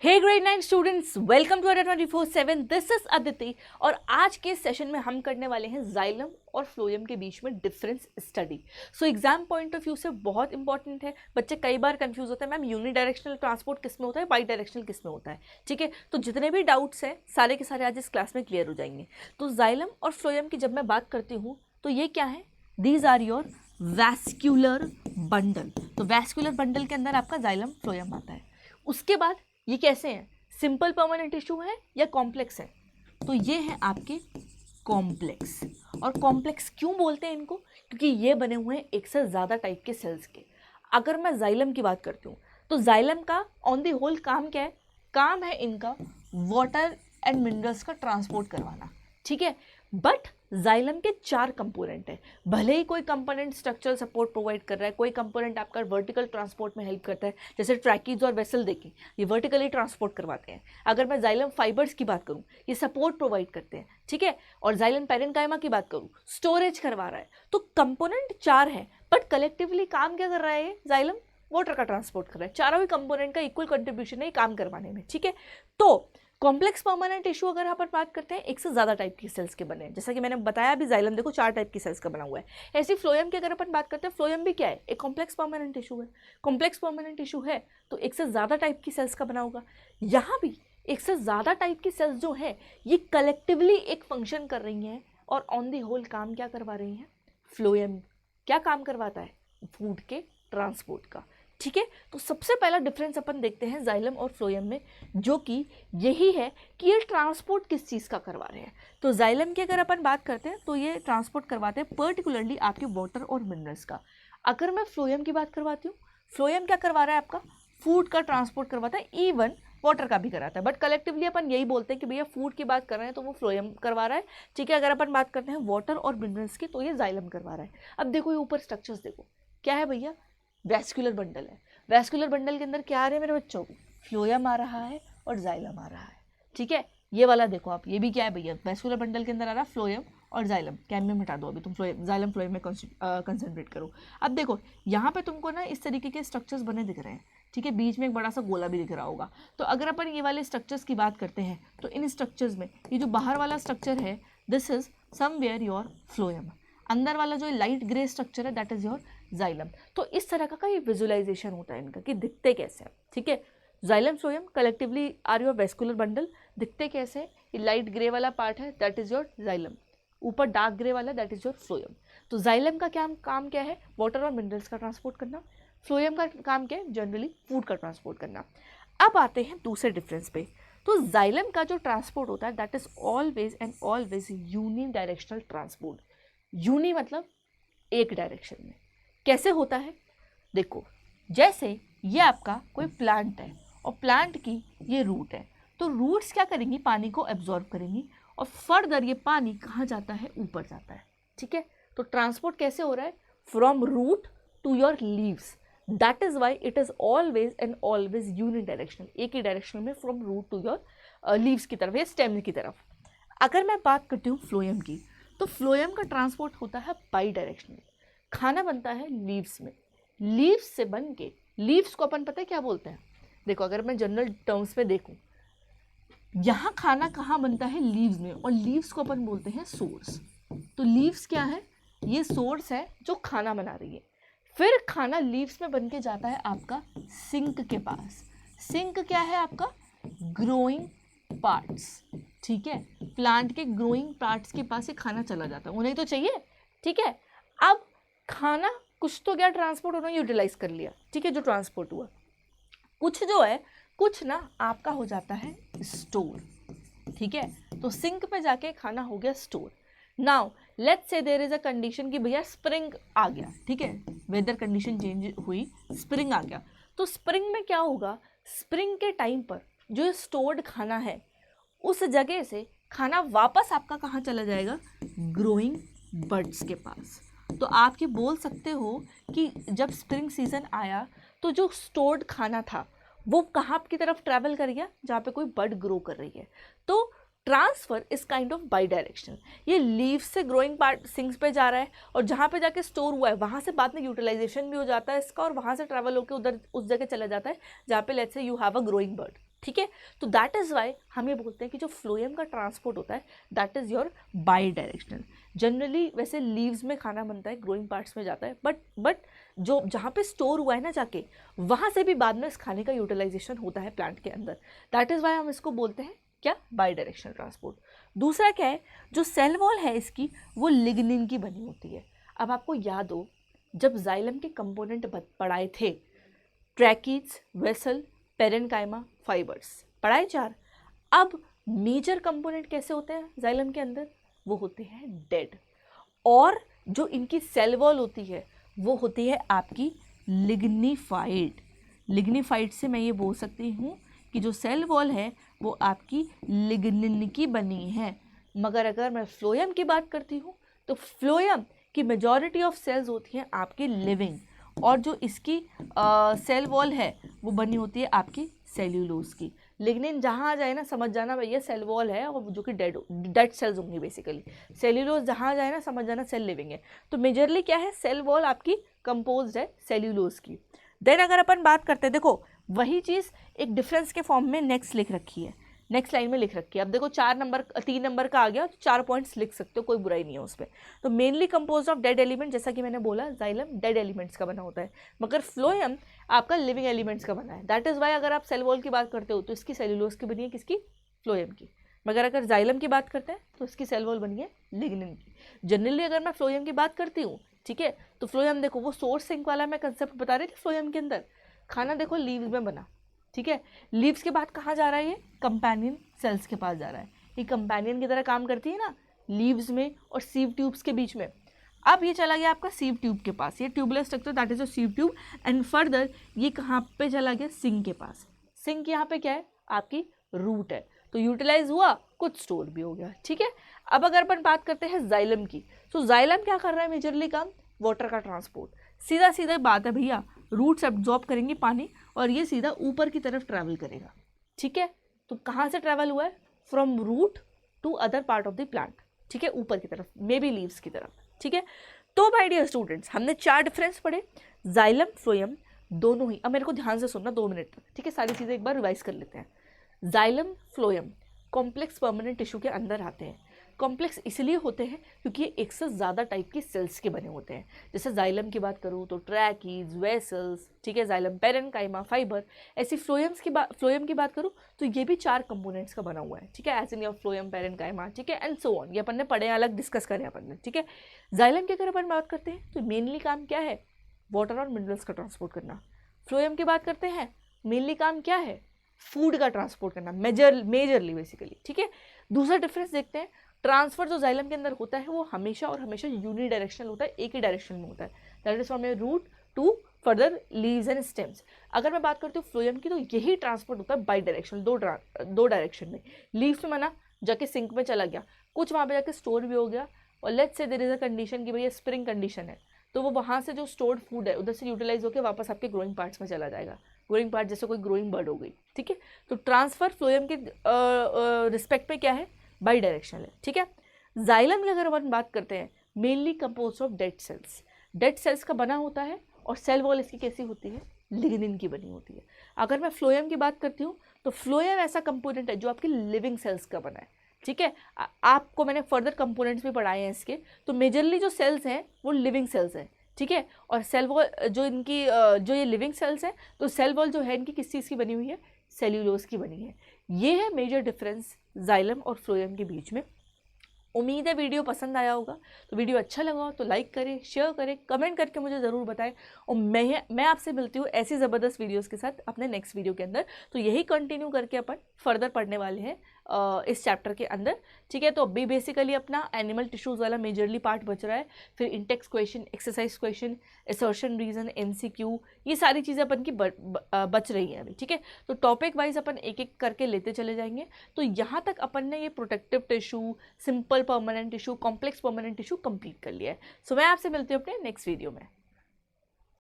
Hey grade 9 students, welcome to Adda 24/7। This is Aditi और आज के सेशन में हम करने वाले हैं जाइलम और फ्लोएम के बीच में difference study. So exam point of view से बहुत इंपॉर्टेंट है। बच्चे कई बार कंफ्यूज होते हैं, मैम यूनि डायरेक्शनल ट्रांसपोर्ट किस में होता है, बाई डायरेक्शनल किस में होता है। ठीक है, तो जितने भी डाउट्स हैं सारे के सारे आज इस क्लास में क्लियर हो जाएंगे। तो जाइलम और फ्लोएम की जब मैं बात करती हूँ तो ये क्या है, these are your vascular bundle. तो वैस्क्यूलर बंडल के अंदर आपका जाइलम फ्लोएम आता है। उसके बाद ये कैसे हैं, सिंपल परमानेंट टिश्यू है या कॉम्प्लेक्स है? तो ये है आपके कॉम्प्लेक्स। और कॉम्प्लेक्स क्यों बोलते हैं इनको? क्योंकि ये बने हुए हैं एक से ज़्यादा टाइप के सेल्स के। अगर मैं जाइलम की बात करती हूँ तो जाइलम का ऑन दी होल काम क्या है? काम है इनका वाटर एंड मिनरल्स का ट्रांसपोर्ट करवाना। ठीक है, बट जाइलम के 4 कंपोनेंट है। भले ही कोई कंपोनेंट स्ट्रक्चरल सपोर्ट प्रोवाइड कर रहा है, कोई कंपोनेंट आपका वर्टिकल ट्रांसपोर्ट में हेल्प करता है, जैसे ट्रैकीज और वेसल देखें, ये वर्टिकली ट्रांसपोर्ट करवाते हैं। अगर मैं जाइलम फाइबर्स की बात करूं, ये सपोर्ट प्रोवाइड करते हैं। ठीक है, और जाइलम पैरेन्काइमा की बात करूं, स्टोरेज करवा रहा है। तो कंपोनेंट 4 है, बट कलेक्टिवली काम क्या कर रहा है? जाइलम वाटर का ट्रांसपोर्ट कर रहा है। चारों ही कंपोनेंट का इक्वल कंट्रीब्यूशन है काम करवाने में। ठीक है, तो कॉम्प्लेक्स परमानेंट टिश्यू अगर यहाँ पर बात करते हैं, एक से ज़्यादा टाइप की सेल्स के बने हैं। जैसा कि मैंने बताया अभी, जाइलम देखो 4 टाइप की सेल्स का बना हुआ है। ऐसी फ्लोएम की अगर अपन बात करते हैं, फ्लोएम भी क्या है? एक कॉम्प्लेक्स परमानेंट टिश्यू है। कॉम्प्लेक्स परमानेंट टिश्यू है तो एक से ज़्यादा टाइप की सेल्स का बना होगा। यहाँ भी एक से ज़्यादा टाइप की सेल्स जो है ये कलेक्टिवली एक फंक्शन कर रही हैं और ऑन दी होल काम क्या करवा रही हैं? फ्लोएम क्या काम करवाता है? फूड के ट्रांसपोर्ट का। ठीक है, तो सबसे पहला डिफरेंस अपन देखते हैं जाइलम और फ्लोएम में, जो कि यही है कि ये ट्रांसपोर्ट किस चीज़ का करवा रहे हैं। तो जाइलम की अगर अपन बात करते हैं तो ये ट्रांसपोर्ट करवाते हैं पर्टिकुलरली आपके वाटर और मिनरल्स का। अगर मैं फ्लोएम की बात करवाती हूँ, फ्लोएम क्या करवा रहा है? आपका फूड का ट्रांसपोर्ट करवाता है, इवन वाटर का भी कराता है। बट कलेक्टिवली अपन यही बोलते हैं कि भैया फूड की बात कर रहे हैं तो वो फ्लोएम करवा रहा है। ठीक है, अगर अपन बात करते हैं वाटर और मिनरल्स की तो ये जाइलम करवा रहा है। अब देखो ये ऊपर स्ट्रक्चर्स देखो, क्या है भैया? वैस्कुलर बंडल है। वैस्कुलर बंडल के अंदर क्या आ रहे हैं मेरे बच्चों? फ्लोएम आ रहा है और जाइलम आ रहा है। ठीक है, ये वाला देखो आप, ये भी क्या है भैया? वैस्कुलर बंडल के अंदर आ रहा है फ्लोएम और जाइलम। कैडमियम हटा दो, अभी तुम फ्लोएम जाइलम फ्लोएम में कंसंट्रेट करो। अब देखो यहाँ पे तुमको ना इस तरीके के स्ट्रक्चर्स बने दिख रहे हैं। ठीक है, बीच में एक बड़ा सा गोला भी दिख रहा होगा। तो अगर अपन ये वाले स्ट्रक्चर्स की बात करते हैं तो इन स्ट्रक्चर्स में ये जो बाहर वाला स्ट्रक्चर है, this is somewhere your phloem. अंदर वाला जो लाइट ग्रे स्ट्रक्चर है, दैट इज योर जाइलम। तो इस तरह का ये विजुअलाइजेशन होता है इनका कि दिखते कैसे हैं। ठीक है, xylem phloem collectively are your vascular bundle. दिखते कैसे? ये लाइट ग्रे वाला पार्ट है, दैट इज योर जाइलम। ऊपर डार्क ग्रे वाला, दैट इज योर फ्लोएम। तो जाइलम का क्या काम क्या है? वाटर और मिनरल्स का ट्रांसपोर्ट करना। फ्लोएम का काम क्या है? जनरली फूड का ट्रांसपोर्ट करना। अब आते हैं दूसरे डिफरेंस पे। तो जाइलम का जो ट्रांसपोर्ट होता है, that is always and always unidirectional transport. Uni मतलब एक डायरेक्शन में। कैसे होता है? देखो, जैसे ये आपका कोई प्लांट है और प्लांट की ये रूट है, तो रूट्स क्या करेंगी? पानी को एब्जॉर्ब करेंगी और फर्दर ये पानी कहाँ जाता है? ऊपर जाता है। ठीक है, तो ट्रांसपोर्ट कैसे हो रहा है? From root to your leaves. That is why it is always and always unidirectional, एक ही डायरेक्शन में, from root to your leaves की तरफ या स्टेम की तरफ। अगर मैं बात करती हूँ फ्लोएम की, तो फ्लोएम का ट्रांसपोर्ट होता है बाई डायरेक्शनल। खाना बनता है लीव्स में, लीव्स से बन के, लीव्स को अपन पता है क्या बोलते हैं? देखो, अगर मैं जनरल टर्म्स में देखूं, यहाँ खाना कहाँ बनता है? लीव्स में, और लीव्स को अपन बोलते हैं सोर्स। तो लीव्स क्या है? ये सोर्स है जो खाना बना रही है। फिर खाना लीव्स में बन के जाता है आपका सिंक के पास। सिंक क्या है आपका? Growing parts. ठीक है, प्लांट के ग्रोइंग पार्ट्स के पास ये खाना चला जाता है, उन्हें तो चाहिए। ठीक है, अब खाना कुछ तो क्या ट्रांसपोर्ट उन्होंने यूटिलाइज कर लिया। ठीक है, जो ट्रांसपोर्ट हुआ, कुछ जो है, कुछ ना आपका हो जाता है स्टोर। ठीक है, तो सिंक पे जाके खाना हो गया store. Now let's say there is a condition कि भैया स्प्रिंग आ गया। ठीक है, वेदर कंडीशन चेंज हुई, स्प्रिंग आ गया। तो स्प्रिंग में क्या होगा? स्प्रिंग के टाइम पर जो स्टोर्ड खाना है, उस जगह से खाना वापस आपका कहाँ चला जाएगा? ग्रोइंग बर्ड्स के पास। तो आप ये बोल सकते हो कि जब स्प्रिंग सीजन आया तो जो स्टोर्ड खाना था वो कहाँ की तरफ ट्रैवल कर गया? जहाँ पे कोई बर्ड ग्रो कर रही है। तो transfer is kind of by directional. ये लीव से ग्रोइंग पार्ट सिंक्स पे जा रहा है और जहाँ पे जाके स्टोर हुआ है वहाँ से बाद में यूटिलाइजेशन भी हो जाता है इसका, और वहाँ से ट्रैवल होकर उधर उस जगह चला जाता है जहाँ पे let's say you have a growing bird. ठीक है। तो दैट इज़ वाई हम ये बोलते हैं कि जो फ्लोएम का ट्रांसपोर्ट होता है that is your by directional. Generally वैसे लीव्स में खाना बनता है, ग्रोइंग पार्ट्स में जाता है, बट जो जहाँ पे स्टोर हुआ है ना जाके, वहाँ से भी बाद में इस खाने का यूटिलाइजेशन होता है प्लांट के अंदर। दैट इज़ वाई हम इसको बोलते हैं क्या, बाई डायरेक्शनल ट्रांसपोर्ट। दूसरा क्या है, जो सेल वॉल है इसकी वो लिग्निन की बनी होती है। अब आपको याद हो जब जाइलम के कंपोनेंट पढ़ाए थे, ट्रैकीज, वेसल, पेरेन्काइमा, फाइबर्स पढ़ाए 4। अब मेजर कंपोनेंट कैसे होते हैं जाइलम के अंदर, वो होते हैं डेड, और जो इनकी सेल वॉल होती है वो होती है आपकी लिग्निफाइड। लिग्निफाइड से मैं ये बोल सकती हूँ कि जो सेल वॉल है वो आपकी लिग्निन की बनी है। मगर अगर मैं फ्लोएम की बात करती हूँ तो फ्लोएम की मेजॉरिटी ऑफ सेल्स होती हैं आपकी लिविंग, और जो इसकी सेल वॉल है वो बनी होती है आपकी सेल्यूलोज की। लिग्निन जहाँ आ जाए ना समझ जाना भैया सेल वॉल है, और जो कि डेड सेल्स होंगी बेसिकली। सेल्यूलोज जहाँ आ जाए ना समझ जाना सेल लिविंग है। तो मेजरली क्या है, सेल वॉल आपकी कंपोज्ड है सेल्यूलोज की। देन अगर अपन बात करते हैं, देखो वही चीज़ एक डिफरेंस के फॉर्म में नेक्स्ट लिख रखी है, नेक्स्ट लाइन में लिख रखी है। अब देखो 3 नंबर का आ गया तो 4 पॉइंट्स लिख सकते हो, कोई बुराई नहीं है उस पर। तो mainly compose of dead element, जैसा कि मैंने बोला जाइलम डेड एलिमेंट्स का बना होता है, मगर फ्लोएम आपका लिविंग एलिमेंट्स का बना है। दैट इज़ वाई अगर आप सेल वॉल की बात करते हो तो इसकी सेल्यूलोज की बनी है, किसकी, फ्लोएम की। मगर अगर जाइलम की बात करते हैं तो इसकी सेल वॉल बनी है लिग्निन की। जनरली अगर मैं फ्लोएम की बात करती हूँ, ठीक है, तो फ्लोएम देखो वो सोर्स सिंक वाला मैं कंसेप्ट बता रही थी। फ्लोएम के अंदर खाना देखो लीव्स में बना, ठीक है, लीव्स के बाद कहाँ जा रहा है, ये कंपेनियन सेल्स के पास जा रहा है। ये कंपेनियन की तरह काम करती है ना लीव्स में और सीव ट्यूब्स के बीच में। अब ये चला गया आपका सीव ट्यूब के पास, ये tubeless structure that is a sieve tube, and further ये कहाँ पे चला गया, सिंक के पास। सिंक यहाँ पे क्या है, आपकी रूट है, तो यूटिलाइज हुआ, कुछ स्टोर भी हो गया, ठीक है। अब अगर अपन बात करते हैं जाइलम की, तो जाइलम क्या कर रहा है मेजरली काम, वाटर का ट्रांसपोर्ट। सीधा सीधा बात है भैया, रूट्स एब्जॉर्ब करेंगे पानी और ये सीधा ऊपर की तरफ ट्रैवल करेगा, ठीक है। तो कहाँ से ट्रैवल हुआ है, from root to other part of the plant, ठीक है, ऊपर की तरफ, मे बी लीव्स की तरफ, ठीक है। तो माय डियर स्टूडेंट्स हमने 4 डिफरेंस पढ़े, जाइलम फ्लोएम दोनों ही। अब मेरे को ध्यान से सुनना 2 मिनट तक, ठीक है, सारी चीज़ें एक बार रिवाइज कर लेते हैं। Xylem phloem complex permanent tissue के अंदर आते हैं। कॉम्प्लेक्स इसलिए होते हैं क्योंकि ये एक से ज़्यादा टाइप की सेल्स के बने होते हैं। जैसे जाइलम की बात करूँ तो ट्रैकीज, वेसल्स, ठीक है, जाइलम पेरेन्काइमा, फाइबर। ऐसी फ्लोएम की बात करूँ तो ये भी 4 कंपोनेंट्स का बना हुआ है, ठीक है, as in your phloem, parenchyma, ठीक है, एंड सो ऑन। ये अपन ने पढ़े, अलग डिस्कस करें अपन ने, ठीक है। जाइलम की अगर अपन बात करते हैं तो मेनली काम क्या है, वाटर और मिनरल्स का ट्रांसपोर्ट करना। फ्लोएम की बात करते हैं, मेनली काम क्या है, फूड का ट्रांसपोर्ट करना, मेजरली बेसिकली, ठीक है। दूसरा डिफरेंस देखते हैं, ट्रांसफर जो जाइलम के अंदर होता है वो हमेशा और हमेशा यूनिडायरेक्शनल होता है, एक ही डायरेक्शन में होता है, that is from your root to further leaves and stems. अगर मैं बात करती हूँ फ्लोएम की तो यही ट्रांसपोर्ट होता है बाई डायरेक्शनल, दो डायरेक्शन में। लीव्स में मना जाके सिंक में चला गया, कुछ वहाँ पे जाके स्टोर भी हो गया, और let's say there is a condition कि भैया स्प्रिंग कंडीशन है, तो वो वहाँ से जो स्टोर्ड फूड है उधर से यूटिलाइज होकर वापस आपके ग्रोइंग पार्ट्स में चला जाएगा। ग्रोइंग पार्ट जैसे कोई ग्रोइंग बर्ड हो गई, ठीक है। तो ट्रांसफर फ्लोएम के रिस्पेक्ट में क्या है, बाई डायरेक्शनल है, ठीक है। जाइलम की अगर अपन बात करते हैं, mainly compose of dead cells, dead cells का बना होता है, और सेल वॉल इसकी कैसी होती है, लिग्निन की बनी होती है। अगर मैं फ्लोएम की बात करती हूँ तो फ्लोएम ऐसा कंपोनेंट है जो आपकी लिविंग सेल्स का बना है, ठीक है। आपको मैंने फर्दर कंपोनेंट्स भी पढ़ाए हैं इसके, तो मेजरली जो सेल्स हैं वो लिविंग सेल्स हैं, ठीक है। और सेल वॉल जो इनकी जो ये लिविंग सेल्स हैं, तो सेल वॉल जो है इनकी किस चीज़ की बनी हुई है, सेल्यूलोज की बनी है। ये है मेजर डिफरेंस जाइलम और फ्लोएम के बीच में। उम्मीद है वीडियो पसंद आया होगा, तो वीडियो अच्छा लगा हो तो लाइक करें, शेयर करें, कमेंट करके मुझे ज़रूर बताएं, और मैं आपसे मिलती हूँ ऐसी ज़बरदस्त वीडियोस के साथ अपने नेक्स्ट वीडियो के अंदर। तो यही कंटिन्यू करके अपन फर्दर पढ़ने वाले हैं इस चैप्टर के अंदर, ठीक है। तो अभी बेसिकली अपना एनिमल टिश्यूज़ वाला मेजरली पार्ट बच रहा है, फिर intext question, exercise question, assertion reason, MCQ, ये सारी चीज़ें अपन की बच रही हैं अभी, ठीक है। तो टॉपिक वाइज अपन एक एक करके लेते चले जाएंगे। तो यहाँ तक अपन ने ये protective tissue, simple permanent tissue, complex permanent tissue complete कर लिया है। सो मैं आपसे मिलती हूँ अपने नेक्स्ट वीडियो में।